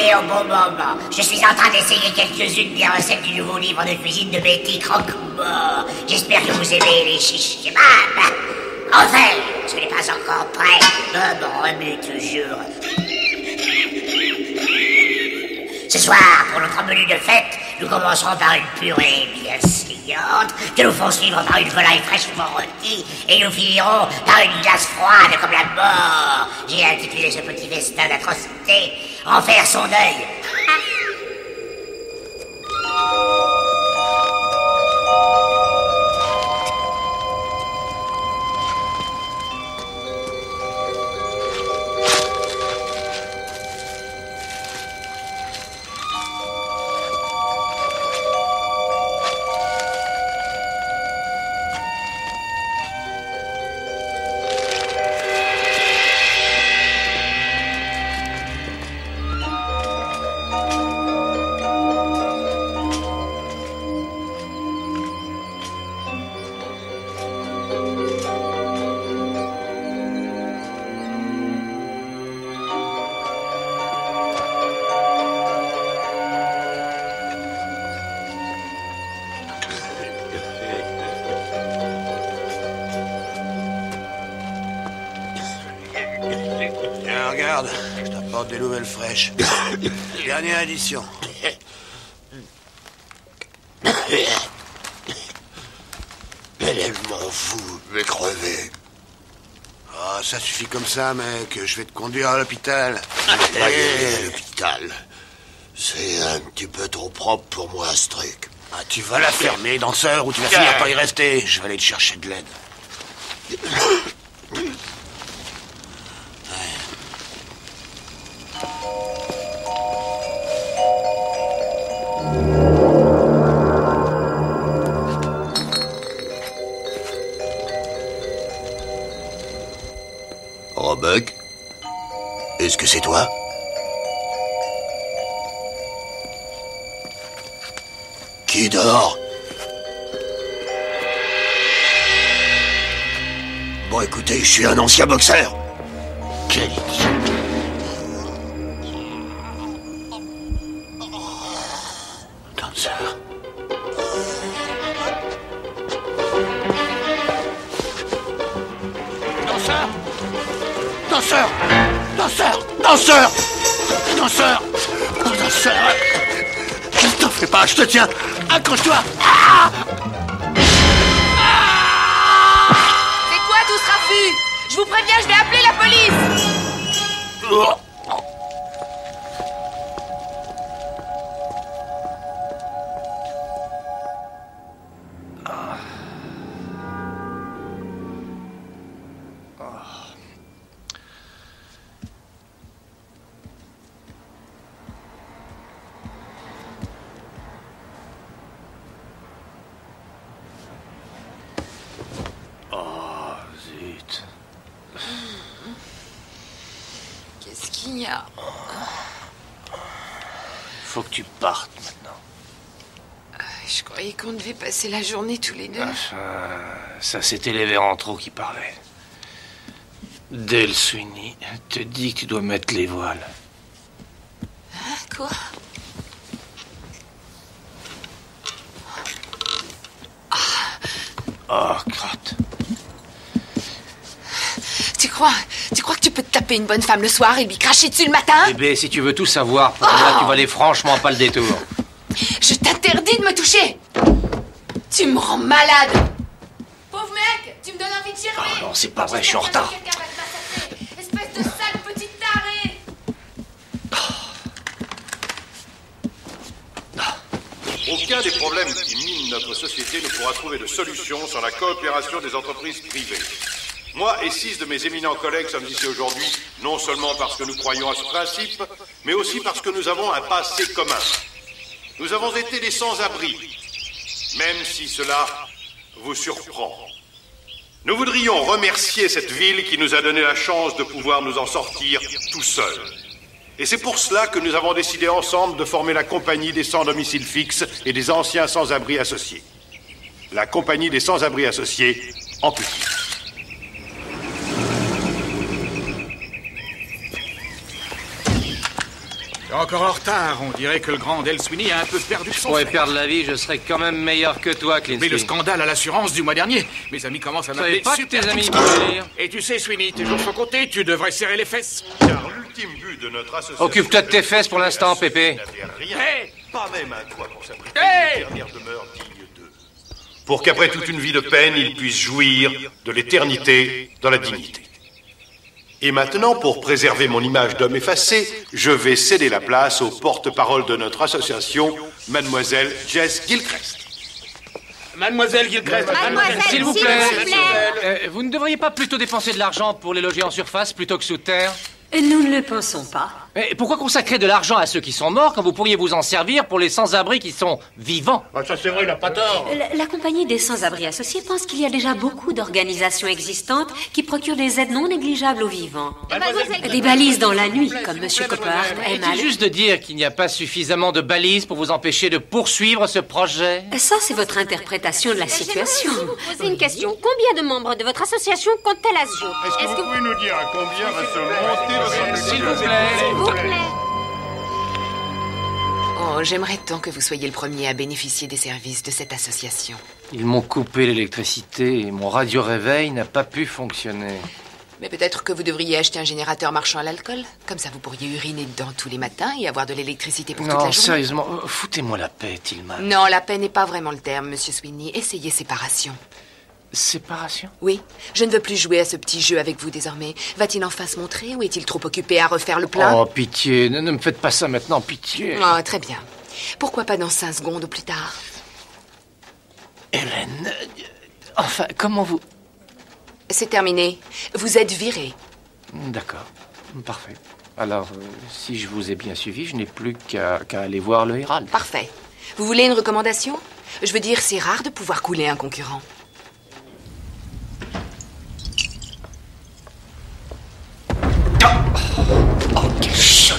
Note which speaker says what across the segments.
Speaker 1: arrivé au bon moment. Je suis en train d'essayer quelques-unes des recettes du nouveau livre de cuisine de Betty Croque-Mort. J'espère que vous aimez les chiches kebab. Enfin, ce n'est pas encore prêt. Bon, remue toujours. Ce soir, pour notre menu de fête, nous commencerons par une purée bien saignante, que nous ferons suivre par une volaille fraîchement rôtie, et nous finirons par une glace froide comme la mort. J'ai intitulé ce petit festin d'atrocité « En faire son deuil ».
Speaker 2: Regarde, je t'apporte des nouvelles fraîches. Dernière édition.
Speaker 3: Mais je m'en fous, je vais crever.
Speaker 2: Ah, ça suffit comme ça, mec. Je vais te conduire à l'hôpital.
Speaker 3: À l'hôpital. C'est un petit peu trop propre pour moi, ce truc.
Speaker 2: Ah, tu vas la fermer, danseur, ou tu vas finir par y rester. Je vais aller te chercher de l'aide.
Speaker 3: Robuck, est-ce que c'est toi? Qui dort? Bon, écoutez, je suis un ancien boxeur. Quel idiot.
Speaker 2: Danseur. Danseur! Danseur! Danseur! Danseur! Danseur! Oh, danseur! Ne t'en fais pas, je te tiens! Accroche-toi! Ah!
Speaker 4: C'est quoi tout ce raffut? Je vous préviens, je vais appeler la police!
Speaker 2: Oh.
Speaker 4: Qu'est-ce qu'il y a?
Speaker 2: Faut que tu partes maintenant.
Speaker 4: Je croyais qu'on devait passer la journée tous les deux.
Speaker 2: Ça c'était les Vérantreaux qui parlaient. Dale Sweeney te dit que tu dois mettre les voiles.
Speaker 4: Hein, quoi?
Speaker 2: Oh, crotte.
Speaker 4: Tu crois que tu peux te taper une bonne femme le soir et lui cracher dessus le matin?
Speaker 2: Bébé, si tu veux tout savoir, pour moi, tu valais franchement pas le détour.
Speaker 4: Je t'interdis de me toucher! Tu me rends malade! Pauvre mec, tu me donnes envie de chialer!
Speaker 2: Oh non, c'est pas vrai, je suis en retard.
Speaker 4: Quelqu'un va te massacrer! Espèce de sale petite tarée!
Speaker 5: Aucun des problèmes qui minent notre société ne pourra trouver de solution sans la coopération des entreprises privées. Moi et 6 de mes éminents collègues sommes ici aujourd'hui, non seulement parce que nous croyons à ce principe, mais aussi parce que nous avons un passé commun. Nous avons été des sans-abri, même si cela vous surprend. Nous voudrions remercier cette ville qui nous a donné la chance de pouvoir nous en sortir tout seuls. Et c'est pour cela que nous avons décidé ensemble de former la Compagnie des sans-domicile fixe et des anciens sans-abri associés. La Compagnie des sans-abri associés en petit.
Speaker 6: Encore en retard, on dirait que le grand Del Sweeney a un peu perdu son
Speaker 7: Pour
Speaker 6: flair.
Speaker 7: perdre la vie, je serais quand même meilleur que toi, Clint.
Speaker 6: Mais le scandale à l'assurance du mois dernier. Mes amis commencent à m'appeler
Speaker 7: pas que
Speaker 6: Super
Speaker 7: tes amis
Speaker 6: Dick.
Speaker 7: vont dire.
Speaker 6: Et tu sais, Sweeney, tes jours sont comptés, tu devrais serrer les fesses.
Speaker 5: Car l'ultime but de notre association...
Speaker 7: Occupe-toi de tes fesses pour l'instant, Pépé.
Speaker 5: Rien,
Speaker 6: Hey
Speaker 5: pas même un toit pour s'abriter
Speaker 6: Hey
Speaker 5: une dernière demeure digne d'eux. Pour qu'après toute une vie de peine, ils puissent jouir de l'éternité dans la dignité. Et maintenant, pour préserver mon image d'homme effacé, je vais céder la place au porte-parole de notre association, Mademoiselle Jess Gilchrist.
Speaker 6: Mademoiselle Gilchrist,
Speaker 7: S'il vous plaît. Vous ne devriez pas plutôt dépenser de l'argent pour les loger en surface plutôt que sous terre?
Speaker 8: Nous ne le pensons pas.
Speaker 7: Mais pourquoi consacrer de l'argent à ceux qui sont morts quand vous pourriez vous en servir pour les sans-abri qui sont vivants?
Speaker 2: Ça, c'est vrai, il n'a pas tort.
Speaker 8: La compagnie des sans-abri associés pense qu'il y a déjà beaucoup d'organisations existantes qui procurent des aides non négligeables aux vivants. Des balises dans la nuit, comme M. Copper aime à
Speaker 7: Est-il juste de dire qu'il n'y a pas suffisamment de balises pour vous empêcher de poursuivre ce projet?
Speaker 8: Ça, c'est votre interprétation de la situation.
Speaker 9: Poser une question. Combien de membres de votre association compte-t-elle à ce jour?
Speaker 5: Est-ce que vous pouvez nous dire à combien va se monter votre...
Speaker 7: S'il vous plaît.
Speaker 9: S'il vous plaît.
Speaker 4: Oh, j'aimerais tant que vous soyez le premier à bénéficier des services de cette association.
Speaker 7: Ils m'ont coupé l'électricité et mon radio-réveil n'a pas pu fonctionner.
Speaker 4: Mais peut-être que vous devriez acheter un générateur marchand à l'alcool. Comme ça, vous pourriez uriner dedans tous les matins et avoir de l'électricité pour toute la
Speaker 7: Non,
Speaker 4: journée.
Speaker 7: sérieusement, foutez-moi la paix, Tillman.
Speaker 4: Non, la paix n'est pas vraiment le terme, Monsieur Sweeney. Essayez séparation.
Speaker 7: Séparation?
Speaker 4: Oui, je ne veux plus jouer à ce petit jeu avec vous désormais. Va-t-il enfin se montrer ou est-il trop occupé à refaire le plein?
Speaker 7: Oh, pitié, ne me faites pas ça maintenant, pitié.
Speaker 4: Oh, très bien. Pourquoi pas dans 5 secondes ou plus tard?
Speaker 7: Hélène, enfin, comment vous...
Speaker 4: C'est terminé. Vous êtes viré.
Speaker 7: D'accord, parfait. Alors, si je vous ai bien suivi, je n'ai plus qu'à aller voir le Herald.
Speaker 4: Parfait. Vous voulez une recommandation? Je veux dire, c'est rare de pouvoir couler un concurrent.
Speaker 1: Oh, quel chaud.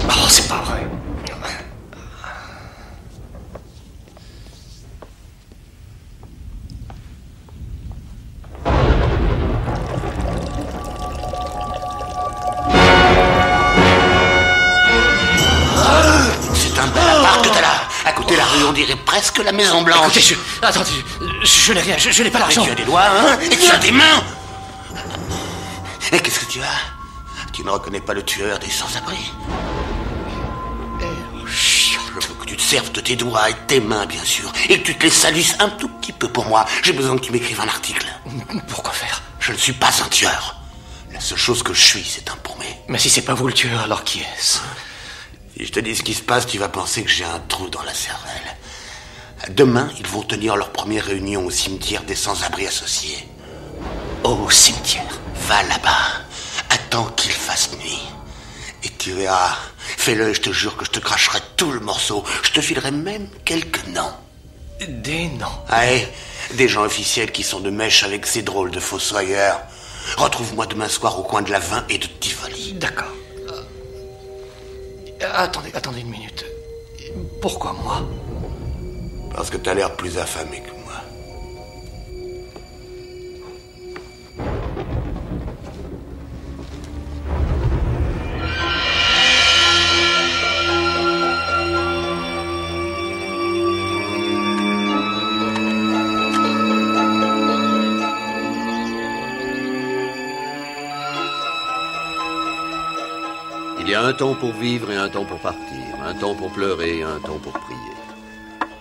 Speaker 1: Oh, c'est pas vrai.
Speaker 2: C'est un bel appart que t'as là. À côté de la rue, on dirait presque la Maison Blanche.
Speaker 1: Écoutez, attendez, je n'ai rien, je n'ai pas
Speaker 2: Mais
Speaker 1: l'argent.
Speaker 2: tu as des doigts, hein? Et tu as des mains. Et qu'est-ce que tu as? Tu ne reconnais pas le tueur des sans-abri? Je veux que tu te serves de tes doigts et de tes mains, bien sûr. Et que tu te les salisses un tout petit peu pour moi. J'ai besoin que tu m'écrives un article.
Speaker 1: Pourquoi faire?
Speaker 2: Je ne suis pas un tueur. La seule chose que je suis, c'est un paumé.
Speaker 1: Mais si c'est pas vous le tueur, alors qui est-ce?
Speaker 2: Si je te dis ce qui se passe, tu vas penser que j'ai un trou dans la cervelle. Demain, ils vont tenir leur première réunion au cimetière des sans-abri associés.
Speaker 1: Au cimetière.
Speaker 2: Va là-bas. Attends qu'il fasse nuit. Et tu verras. Fais-le, je te jure que je te cracherai tout le morceau. Je te filerai même quelques noms.
Speaker 1: Des noms.
Speaker 2: Ouais, des gens officiels qui sont de mèche avec ces drôles de fossoyeurs. Retrouve-moi demain soir au coin de la 20 et de Tivoli.
Speaker 1: D'accord. Attendez une minute. Pourquoi moi?
Speaker 2: Parce que t'as l'air plus affamé que moi.
Speaker 10: Il y a un temps pour vivre et un temps pour partir. Un temps pour pleurer et un temps pour prier.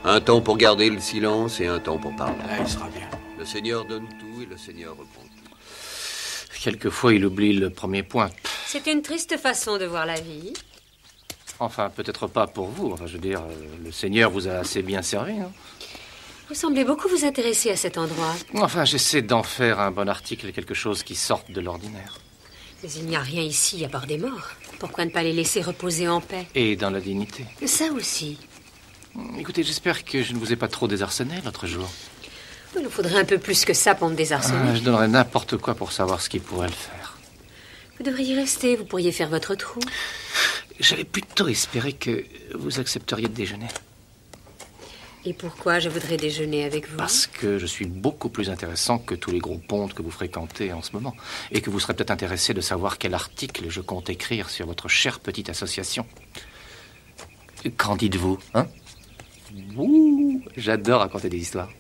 Speaker 10: Un temps pour garder le silence et un temps pour parler.
Speaker 6: Ah, il sera bien.
Speaker 10: Le Seigneur donne tout et le Seigneur reprend tout.
Speaker 7: Quelquefois, il oublie le premier point.
Speaker 8: C'est une triste façon de voir la vie.
Speaker 7: Enfin, peut-être pas pour vous. Enfin, je veux dire, le Seigneur vous a assez bien servi, non?
Speaker 8: Vous semblez beaucoup vous intéresser à cet endroit.
Speaker 7: Enfin, j'essaie d'en faire un bon article, quelque chose qui sorte de l'ordinaire.
Speaker 8: Mais il n'y a rien ici à part des morts. Pourquoi ne pas les laisser reposer en paix?
Speaker 7: Et dans la dignité.
Speaker 8: Ça aussi.
Speaker 7: Écoutez, j'espère que je ne vous ai pas trop désarçonné l'autre jour.
Speaker 8: Il nous faudrait un peu plus que ça pour me désarçonner.
Speaker 7: Je donnerais n'importe quoi pour savoir ce qui pourrait le faire.
Speaker 8: Vous devriez rester, vous pourriez faire votre trou.
Speaker 7: J'avais plutôt espéré que vous accepteriez de déjeuner.
Speaker 8: Et pourquoi je voudrais déjeuner avec vous?
Speaker 7: Parce que je suis beaucoup plus intéressant que tous les gros pontes que vous fréquentez en ce moment. Et que vous serez peut-être intéressé de savoir quel article je compte écrire sur votre chère petite association. Qu'en dites-vous, hein? Ouh, j'adore raconter des histoires.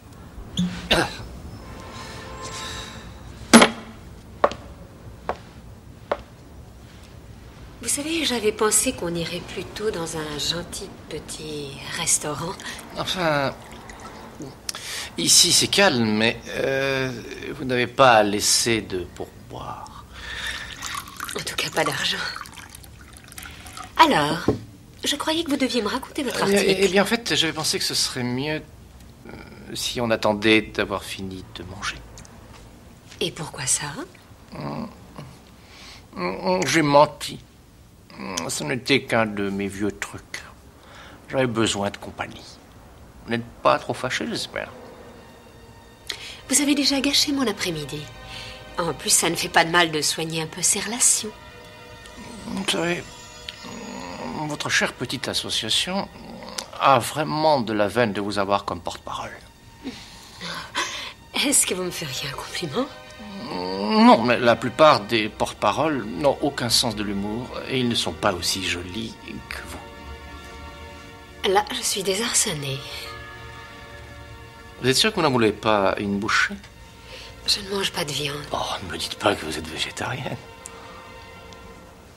Speaker 8: Vous savez, j'avais pensé qu'on irait plutôt dans un gentil petit restaurant.
Speaker 7: Enfin, ici c'est calme, mais vous n'avez pas à laisser de pourboire.
Speaker 8: En tout cas, pas d'argent. Alors, je croyais que vous deviez me raconter votre article.
Speaker 7: Eh bien, en fait, j'avais pensé que ce serait mieux si on attendait d'avoir fini de manger.
Speaker 8: Et pourquoi ça?
Speaker 7: J'ai menti. Ce n'était qu'un de mes vieux trucs. J'avais besoin de compagnie. Vous n'êtes pas trop fâché, j'espère.
Speaker 8: Vous avez déjà gâché mon après-midi. En plus, ça ne fait pas de mal de soigner un peu ses relations.
Speaker 7: Vous savez, votre chère petite association a vraiment de la veine de vous avoir comme porte-parole.
Speaker 8: Est-ce que vous me feriez un compliment?
Speaker 7: Non, mais la plupart des porte-paroles n'ont aucun sens de l'humour et ils ne sont pas aussi jolis que vous.
Speaker 8: Là, je suis désarçonnée.
Speaker 7: Vous êtes sûr que vous n'en voulez pas une bouchée?
Speaker 8: Je ne mange pas de viande.
Speaker 7: Oh, ne me dites pas que vous êtes végétarienne.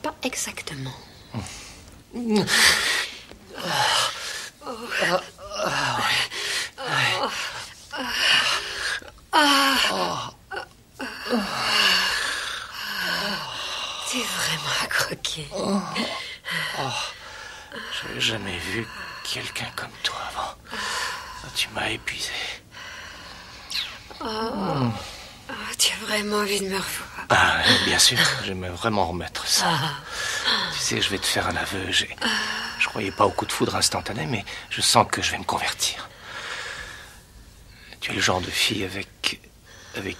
Speaker 8: Pas exactement. T'es vraiment à croquer.
Speaker 7: J'avais jamais vu quelqu'un comme toi avant. Tu m'as épuisé.
Speaker 8: Tu as vraiment envie de me revoir?
Speaker 7: Ah, bien sûr, j'aimerais vraiment remettre ça. Tu sais, je vais te faire un aveu. Je croyais pas au coup de foudre instantané, mais je sens que je vais me convertir. Tu es le genre de fille avec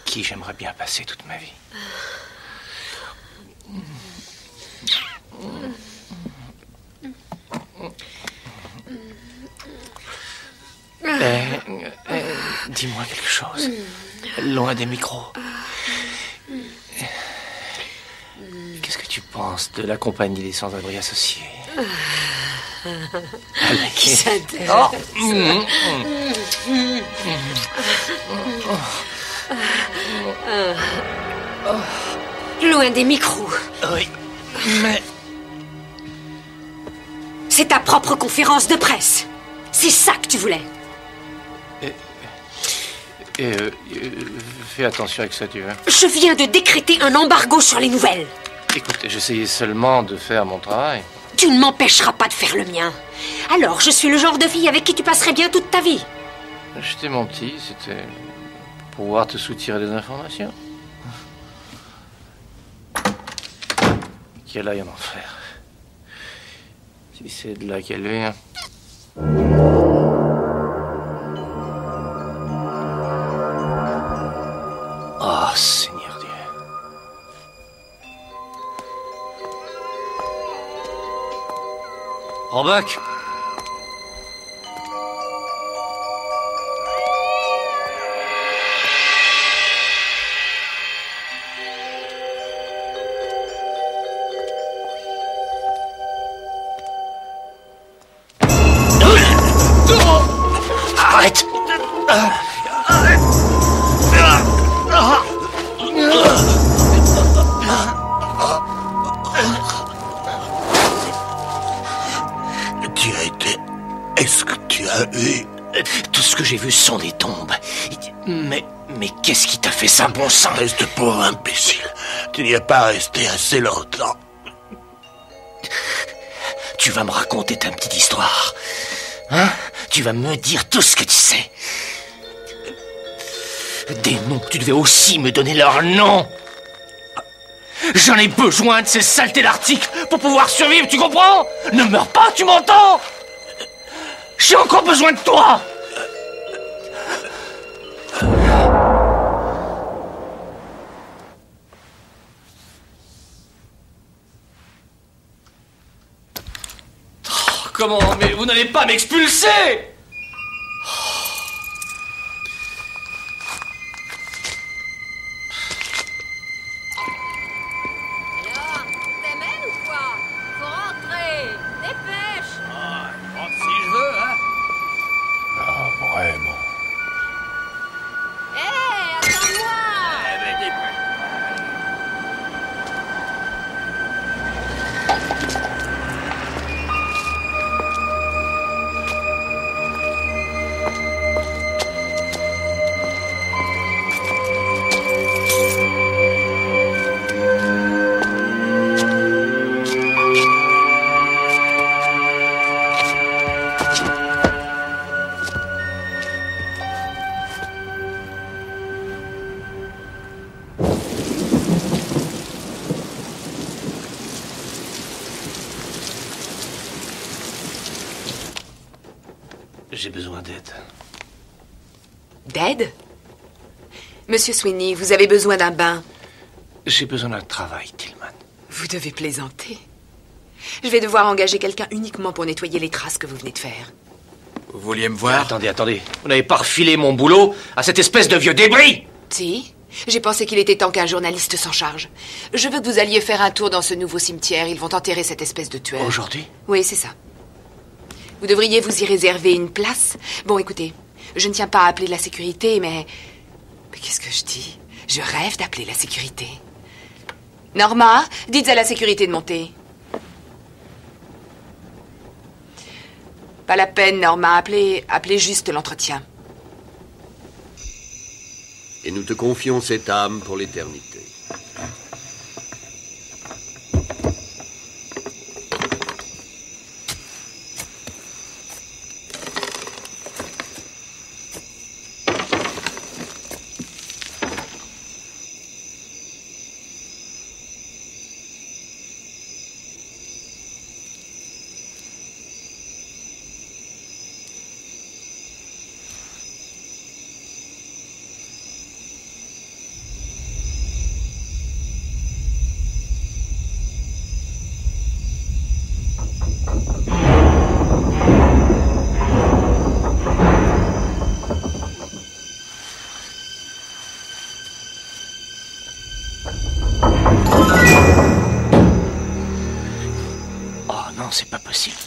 Speaker 7: qui j'aimerais bien passer toute ma vie. Dis-moi quelque chose. Loin des micros. Qu'est-ce que tu penses de la compagnie des sans-abri associés?
Speaker 8: Qui s'intéresse? Loin des micros.
Speaker 7: Oui, mais...
Speaker 8: C'est ta propre conférence de presse. C'est ça que tu voulais.
Speaker 7: Fais attention avec ça, tu vois.
Speaker 8: Je viens de décréter un embargo sur les nouvelles.
Speaker 7: Écoute, j'essayais seulement de faire mon travail.
Speaker 8: Tu ne m'empêcheras pas de faire le mien. Alors, je suis le genre de fille avec qui tu passerais bien toute ta vie.
Speaker 7: Je t'ai menti, c'était pour pouvoir te soutirer des informations. Qu'elle aille en enfer. Si c'est de là qu'elle vient. Oh, Seigneur Dieu. Robac. Arrête.
Speaker 3: Tu as été... Est-ce que tu as eu...
Speaker 7: Tout ce que j'ai vu sont des tombes. Mais qu'est-ce qui t'a fait ça, bon sang?
Speaker 3: Reste pauvre imbécile. Tu n'y es pas resté assez longtemps.
Speaker 7: Tu vas me raconter ta petite histoire. Hein? Tu vas me dire tout ce que tu sais. Des noms, tu devais aussi me donner leurs noms. J'en ai besoin de ces saletés d'articles pour pouvoir survivre, tu comprends? Ne meurs pas, tu m'entends? J'ai encore besoin de toi. Comment? Mais vous n'allez pas m'expulser!
Speaker 11: Alors, t'aimes ou quoi? Faut rentrer! Dépêche!
Speaker 7: Ah, je rentre si je veux, hein?
Speaker 3: Ah, vraiment.
Speaker 11: Hé, attends-moi!
Speaker 7: J'ai besoin d'aide.
Speaker 4: D'aide? Monsieur Sweeney, vous avez besoin d'un bain.
Speaker 7: J'ai besoin d'un travail, Tillman.
Speaker 4: Vous devez plaisanter. Je vais devoir engager quelqu'un uniquement pour nettoyer les traces que vous venez de faire.
Speaker 6: Vous vouliez me voir?
Speaker 7: Attendez. Vous n'avez pas refilé mon boulot à cette espèce de vieux débris?
Speaker 4: Si, j'ai pensé qu'il était temps qu'un journaliste s'en charge. Je veux que vous alliez faire un tour dans ce nouveau cimetière. Ils vont enterrer cette espèce de tueur.
Speaker 7: Aujourd'hui?
Speaker 4: Oui, c'est ça. Vous devriez vous y réserver une place. Bon, écoutez, je ne tiens pas à appeler la sécurité, mais qu'est-ce que je dis? Je rêve d'appeler la sécurité. Norma, dites à la sécurité de monter. Pas la peine, Norma. Appelez juste l'entretien.
Speaker 10: Et nous te confions cette âme pour l'éternité.
Speaker 7: Non, c'est pas possible.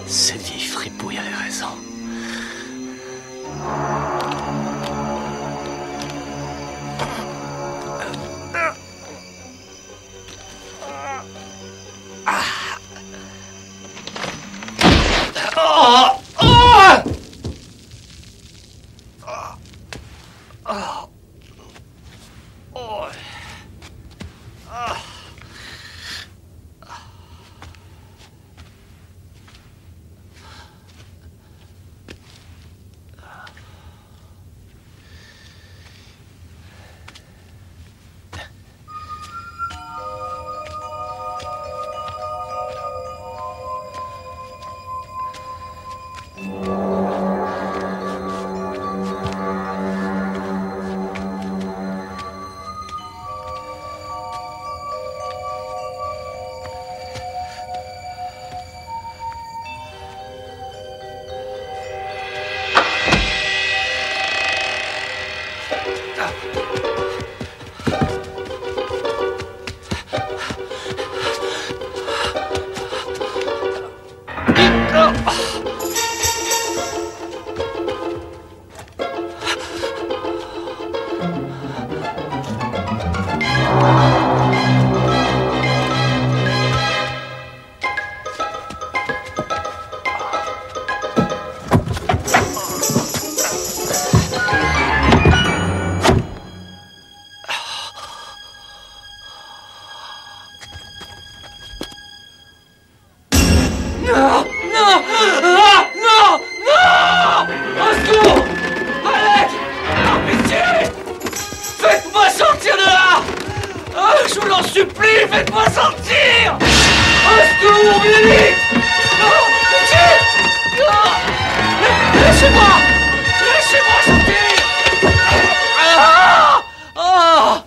Speaker 7: Cette vieille fripouille avait raison.
Speaker 12: Faites-moi sortir! Au secours, vite! Non! Pitié! Non! Laissez-moi! Laissez-moi sortir! Ah! Ah!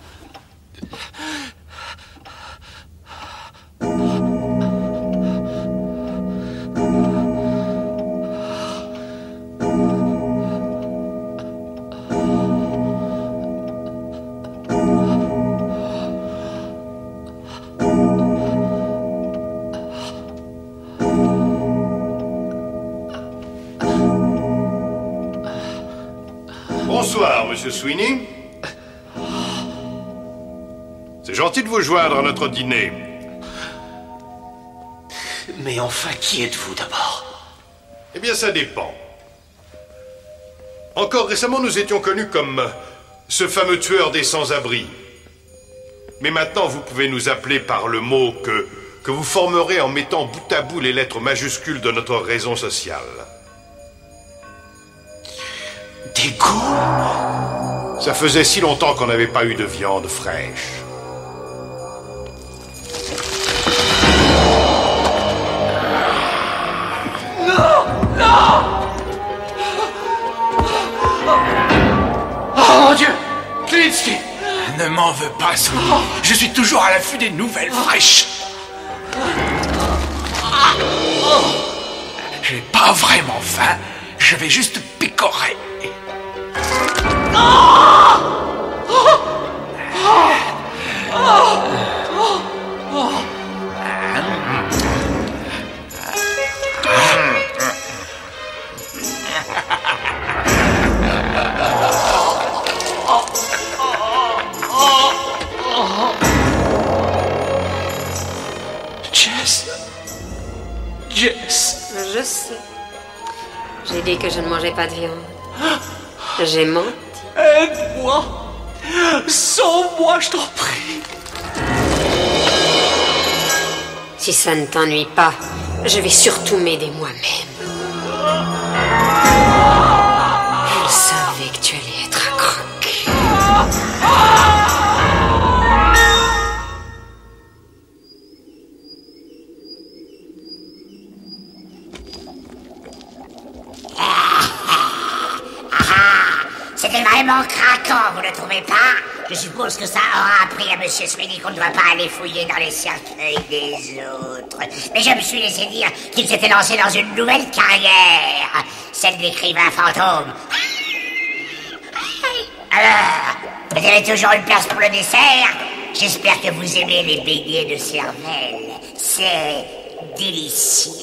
Speaker 5: Bonsoir, Monsieur Sweeney. C'est gentil de vous joindre à notre dîner.
Speaker 2: Mais enfin, qui êtes-vous d'abord?
Speaker 5: Eh bien, ça dépend. Encore récemment, nous étions connus comme ce fameux tueur des sans-abri. Mais maintenant, vous pouvez nous appeler par le mot que vous formerez en mettant bout à bout les lettres majuscules de notre raison sociale.
Speaker 2: Dégoût?
Speaker 5: Ça faisait si longtemps qu'on n'avait pas eu de viande fraîche.
Speaker 12: Non! Non! Oh mon Dieu! Klinsky!
Speaker 13: Ne m'en veux pas, Sweeney. Je suis toujours à l'affût des nouvelles fraîches. J'ai pas vraiment faim. Je vais juste picorer.
Speaker 8: Jess. Je sais. J'ai dit que je ne mangeais pas de viande. J'ai menti.
Speaker 12: Aide-moi! Sauve-moi, je t'en prie!
Speaker 8: Si ça ne t'ennuie pas, je vais surtout m'aider moi-même. Je savais que tu allais être un croque.
Speaker 1: C'était vraiment craquant, vous ne trouvez pas? Je suppose que ça aura appris à Monsieur Sweeney qu'on ne doit pas aller fouiller dans les cercueils des autres. Mais je me suis laissé dire qu'il s'était lancé dans une nouvelle carrière, celle d'écrivain fantôme. Alors, vous avez toujours une place pour le dessert? J'espère que vous aimez les beignets de cervelle. C'est délicieux.